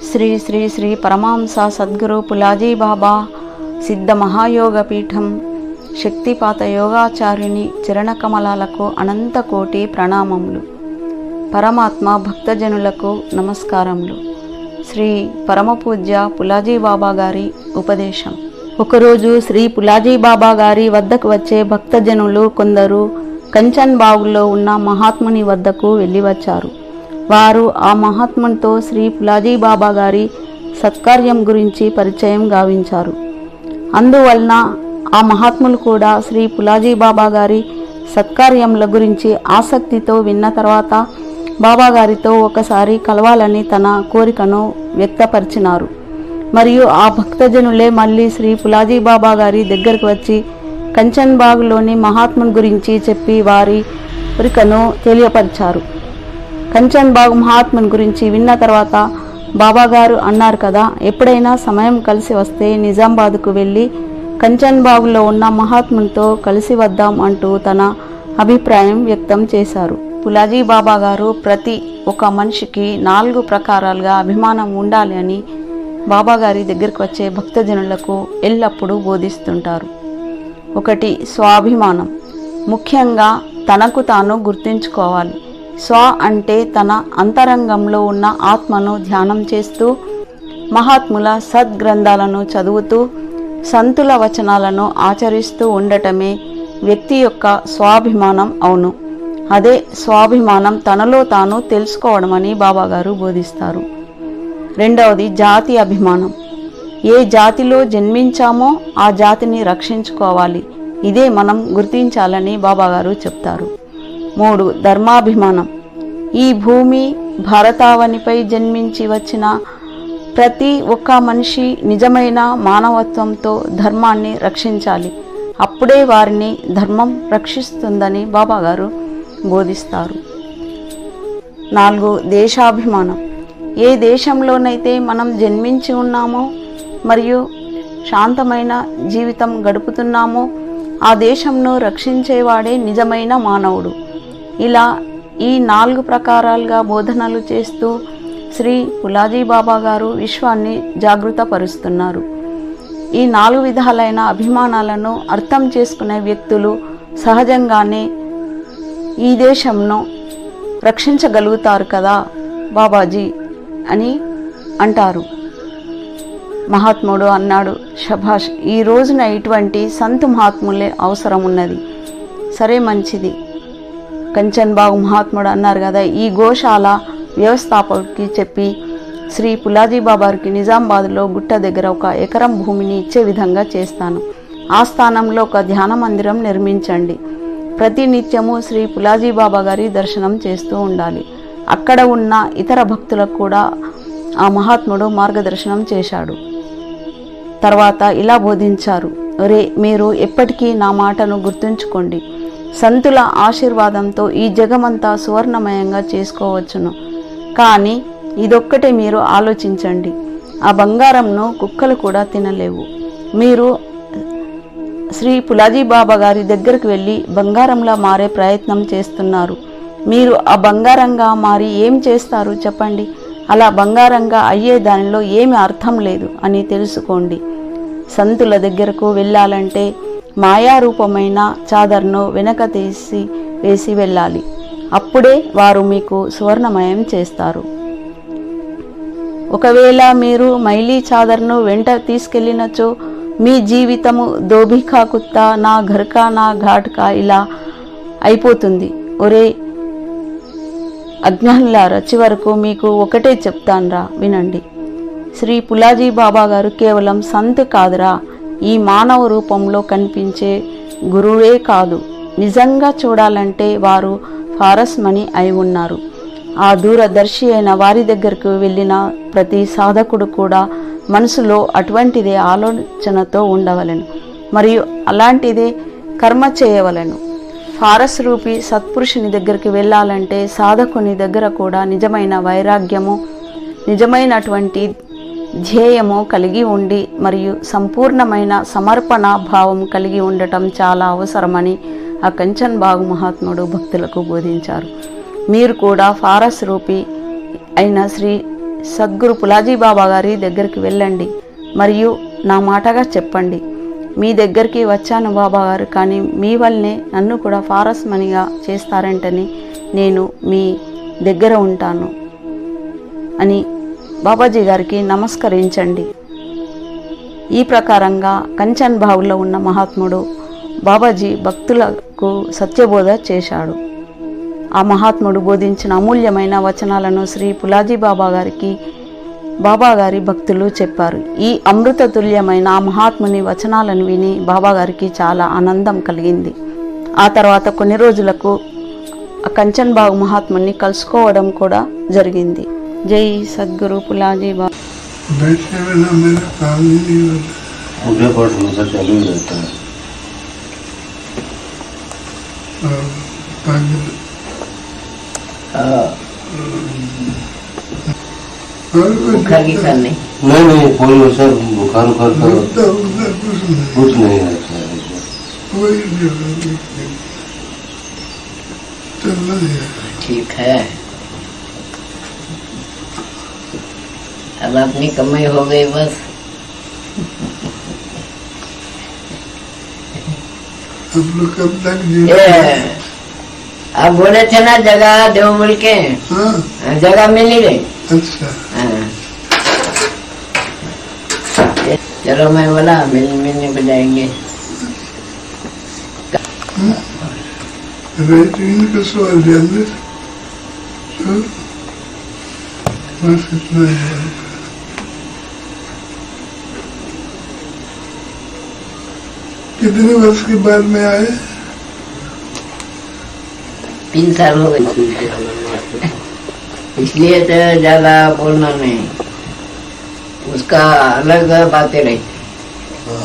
శ్రీ శ్రీ శ్రీ పరమహంస సద్గురు పులాజీ బాబా సిద్ధ మహాయోగ పీఠం శక్తిపాత యోగాచార్యుని చరణ కమలాలకు అనంత కోటి ప్రణామములు. పరమాత్మ భక్తజనులకు నమస్కారములు. శ్రీ పరమపూజ్య పులాజీ బాబా గారి ఉపదేశం. ఒకరోజు శ్రీ పులాజీ బాబా గారి వద్దకు వచ్చే భక్తజనులు కొందరు కంచన్ బాగులో ఉన్న మహాత్ముని వద్దకు వెళ్ళి వచ్చారు. వారు ఆ మహాత్మునితో శ్రీ పులాజీ బాబా గారి సత్కార్యం గురించి పరిచయం గావించారు. అందువలన ఆ మహాత్ములు కూడా శ్రీ పులాజీ బాబా గారి సత్కార్యముల గురించి ఆసక్తితో విన్న తర్వాత బాబా గారితో ఒకసారి కలవాలని తన కోరికను వ్యక్తపరిచినారు. మరియు ఆ భక్తజనులే మళ్ళీ శ్రీ పులాజీ బాబా గారి దగ్గరకు వచ్చి కంచన్ బాగులోని మహాత్ముని గురించి చెప్పి వారి కోరికను తెలియపరిచారు. కంచన్ బాగు మహాత్ముని గురించి విన్న తర్వాత బాబాగారు అన్నారు కదా, ఎప్పుడైనా సమయం కలిసి వస్తే నిజామాబాద్కు వెళ్ళి కంచన్ బాగులో ఉన్న మహాత్మునితో కలిసి వద్దాం అంటూ తన అభిప్రాయం వ్యక్తం చేశారు. పులాజీ బాబా గారు ప్రతి ఒక్క మనిషికి 4 ప్రకారాలుగా అభిమానం ఉండాలి అని బాబాగారి దగ్గరికి వచ్చే భక్తజనులకు ఎల్లప్పుడూ బోధిస్తుంటారు. 1. స్వాభిమానం. ముఖ్యంగా తనకు తాను గుర్తించుకోవాలి. స్వ అంటే తన అంతరంగంలో ఉన్న ఆత్మను ధ్యానం చేస్తూ, మహాత్ముల సద్గ్రంథాలను చదువుతూ, సంతుల వచనాలను ఆచరిస్తూ ఉండటమే వ్యక్తి యొక్క స్వాభిమానం అవును. అదే స్వాభిమానం తనలో తాను తెలుసుకోవడమని బాబాగారు బోధిస్తారు. 2. జాతి అభిమానం. ఏ జాతిలో జన్మించామో ఆ జాతిని రక్షించుకోవాలి. ఇదే మనం గుర్తించాలని బాబాగారు చెప్తారు. 3. ధర్మాభిమానం. ఈ భూమి భారతావనిపై జన్మించి వచ్చిన ప్రతి ఒక్క మనిషి నిజమైన మానవత్వంతో ధర్మాన్ని రక్షించాలి. అప్పుడే వారిని ధర్మం రక్షిస్తుందని బాబాగారు బోధిస్తారు. 4. దేశాభిమానం. ఏ దేశంలోనైతే మనం జన్మించి ఉన్నామో మరియు శాంతమైన జీవితం గడుపుతున్నామో ఆ దేశంను రక్షించేవాడే నిజమైన మానవుడు. ఇలా ఈ 4 ప్రకారాలుగా బోధనలు చేస్తూ శ్రీ పులాజీ బాబా గారు విశ్వాన్ని జాగృతపరుస్తున్నారు. ఈ 4 విధాలైన అభిమానాలను అర్థం చేసుకునే వ్యక్తులు సహజంగానే ఈ దేశంను రక్షించగలుగుతారు కదా బాబాజీ అని అంటారు. మహాత్ముడు అన్నాడు, శభాష్, ఈ రోజున ఇటువంటి సంతు మహాత్ములే అవసరం ఉన్నది. సరే, మంచిది. కంచన్ బాగు మహాత్ముడు అన్నారు కదా, ఈ గోశాల వ్యవస్థాపకుడికి చెప్పి శ్రీ పులాజీ బాబాకి నిజామాబాద్లో గుట్ట దగ్గర 1 ఎకరం భూమిని ఇచ్చే విధంగా చేస్తాను. ఆ స్థానంలో ఒక ధ్యాన మందిరం నిర్మించండి. ప్రతి నిత్యము శ్రీ పులాజీ బాబా గారి దర్శనం చేస్తూ ఉండాలి. అక్కడ ఉన్న ఇతర భక్తులకు కూడా ఆ మహాత్ముడు మార్గదర్శనం చేశాడు. తర్వాత ఇలా బోధించారు, మీరు ఎప్పటికీ నా మాటను గుర్తుంచుకోండి. సంతుల ఆశీర్వాదంతో ఈ జగమంతా సువర్ణమయంగా చేసుకోవచ్చును. కానీ ఇదొక్కటే మీరు ఆలోచించండి, ఆ బంగారంను కుక్కలు కూడా తినలేవు. మీరు శ్రీ పులాజీ బాబా గారి దగ్గరికి వెళ్ళి బంగారంలా మారే ప్రయత్నం చేస్తున్నారు. మీరు ఆ బంగారంగా మారి ఏం చేస్తారు చెప్పండి? అలా బంగారంగా అయ్యే దానిలో ఏమి అర్థం లేదు అని తెలుసుకోండి. సంతుల దగ్గరకు వెళ్ళాలంటే మాయారూపమైన చాదర్ను వెనక తీసి వేసి వెళ్ళాలి. అప్పుడే వారు మీకు సువర్ణమయం చేస్తారు. ఒకవేళ మీరు మైలీ చాదర్ను వెంట తీసుకెళ్ళినచో మీ జీవితము దోబికా కుత్తా, నా ఘర్కా నా ఘాట్కా ఇలా అయిపోతుంది. అజ్ఞానులారా, చివరకు మీకు ఒకటే చెప్తాన్రా, వినండి. శ్రీ పులాజీ బాబా గారు కేవలం సంత్ కాదురా, ఈ మానవ రూపంలో కనిపించే గురువే కాదు. నిజంగా చూడాలంటే వారు ఫారస్మణి అయి ఉన్నారు. ఆ దూరదర్శి అయిన వారి దగ్గరకు వెళ్ళిన ప్రతి సాధకుడు కూడా మనసులో అటువంటిదే ఆలోచనతో ఉండవలెను మరియు అలాంటిదే కర్మ చేయవలెను. ఫారస్ రూపి సత్పురుషుని దగ్గరికి వెళ్ళాలంటే సాధకుని దగ్గర కూడా నిజమైన వైరాగ్యము, నిజమైనటువంటి ధ్యేయము కలిగి ఉండి మరియు సంపూర్ణమైన సమర్పణ భావం కలిగి ఉండటం చాలా అవసరమని ఆ కంచన్ బాగు మహాత్ముడు భక్తులకు బోధించారు. మీరు కూడా ఫారస్ రూపి అయిన శ్రీ సద్గురు పులాజీ బాబా గారి దగ్గరికి వెళ్ళండి మరియు నా మాటగా చెప్పండి, మీ దగ్గరికి వచ్చాను బాబా గారు, కానీ మీ వల్లనే నన్ను కూడా ఫారస్ మనిగా చేస్తారంటని నేను మీ దగ్గర ఉంటాను అని బాబాజీ గారికి నమస్కరించండి. ఈ ప్రకారంగా కంచన్ బావులో ఉన్న మహాత్ముడు బాబాజీ భక్తులకు సత్యబోధ చేశాడు. ఆ మహాత్ముడు బోధించిన అమూల్యమైన వచనాలను శ్రీ పులాజీ బాబా గారికి బాబా గారి భక్తులు చెప్పారు. ఈ అమృత తుల్యమైన ఆ మహాత్ముని వచనాలను విని బాబా గారికి చాలా ఆనందం కలిగింది. ఆ తర్వాత కొన్ని రోజులకు కంచన్ బాగు మహాత్ముని కలుసుకోవడం కూడా జరిగింది. జై సద్గురు పులాజీ బాబా. बैठने में ना मेरा काम ही नहीं होता। पूजा पाठ हमेशा चालू ही रहता है। और बाकी और बुखार की कार नहीं नहीं कोई वैसा बुखार उखार का उठता उठता कुछ नहीं रहता है। कोई नहीं चलना है। ठीक है। अब अपनी कमाई हो गई बस। अब लोग कब तक जी आप बोले थे ना जगह दो बोल के, हाँ जगह मिल ही गई। अच्छा हाँ। चलो मैं बोला मिलने को जाएंगे। रेटिंग का सवाल जानते तो बस इतना ही है। कितने वर्ष के बाद में आए? 3 साल हो गए, इसलिए तो ज्यादा बोलना नहीं, उसका अलग बातें रही।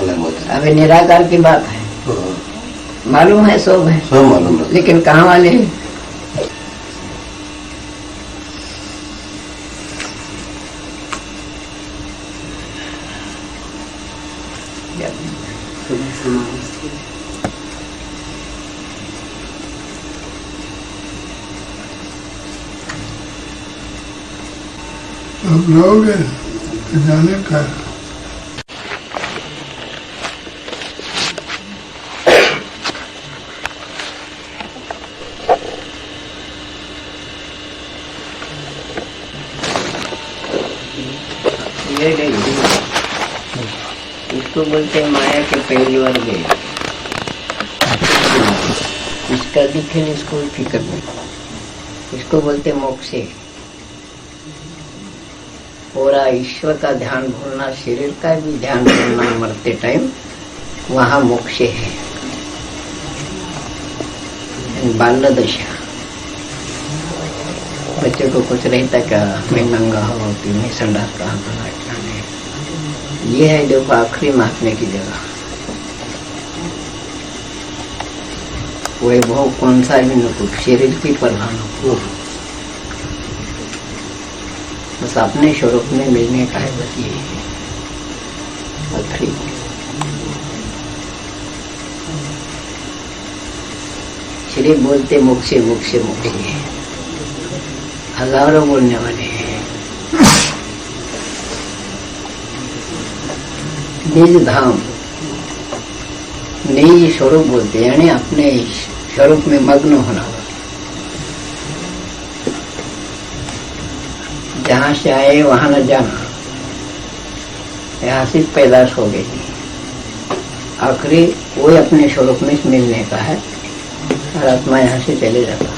अलग बात है। अभी निराकार की बात है, मालूम है सब है, सब मालूम है। लेकिन कहाँ वाले हैं? अब लोग जाने का इसको बोलते हैं माया के पहली बार गए, इसका दिखे इसको फिक्र नहीं, इसको बोलते मोक्ष। पूरा ईश्वर का ध्यान भूलना, शरीर का भी ध्यान भूलना मरते टाइम, वहाँ मोक्ष है। बाल्य दशा, बच्चे को कुछ रहता क्या, मैं नंगा हो कि मैं संडास कहाँ बना, ये है देखो आखिरी महात्मे की जगह। वैभव कौन सा भी नको, शरीर की परवाह नको, बस अपने स्वरूप में मिलने का है, बस ये आखिरी। श्री बोलते मोक्षे मोक्षे मोक्षे, हजारों बोलने वाले हैं। निज धाम नई स्वरूप बोलते, यानी अपने स्वरूप में मग्न होना। जहाँ से आए वहां न जाना, यहाँ से पैदाश हो गई। आखिरी वही अपने स्वरूप में मिलने का है, और आत्मा यहाँ से चले जाता।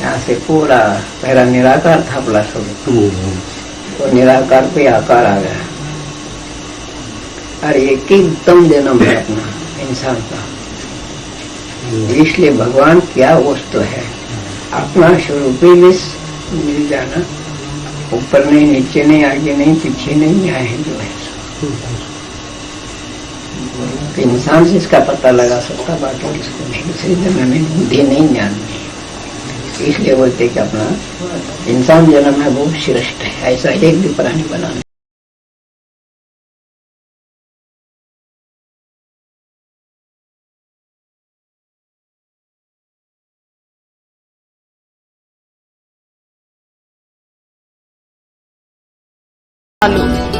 यहाँ से पूरा पहला निराकार था अपना स्वरूप, तो निराकार पे आकार आ गया। और एक ही उत्तम जन्म है अपना इंसान का, इसलिए भगवान क्या वस्तु है, अपना स्वरूप ही मिल जाना, ऊपर नहीं नीचे नहीं आगे नहीं पीछे नहीं, आए हैं जो है। तो इंसान से इसका पता लगा सकता, बाकी इसको नहीं, दूसरे जन्म में बुद्धि नहीं, ज्ञान नहीं। इसलिए बोलते कि अपना इंसान जन्म है वो श्रेष्ठ है, ऐसा एक भी प्राणी बनाना। చాలు.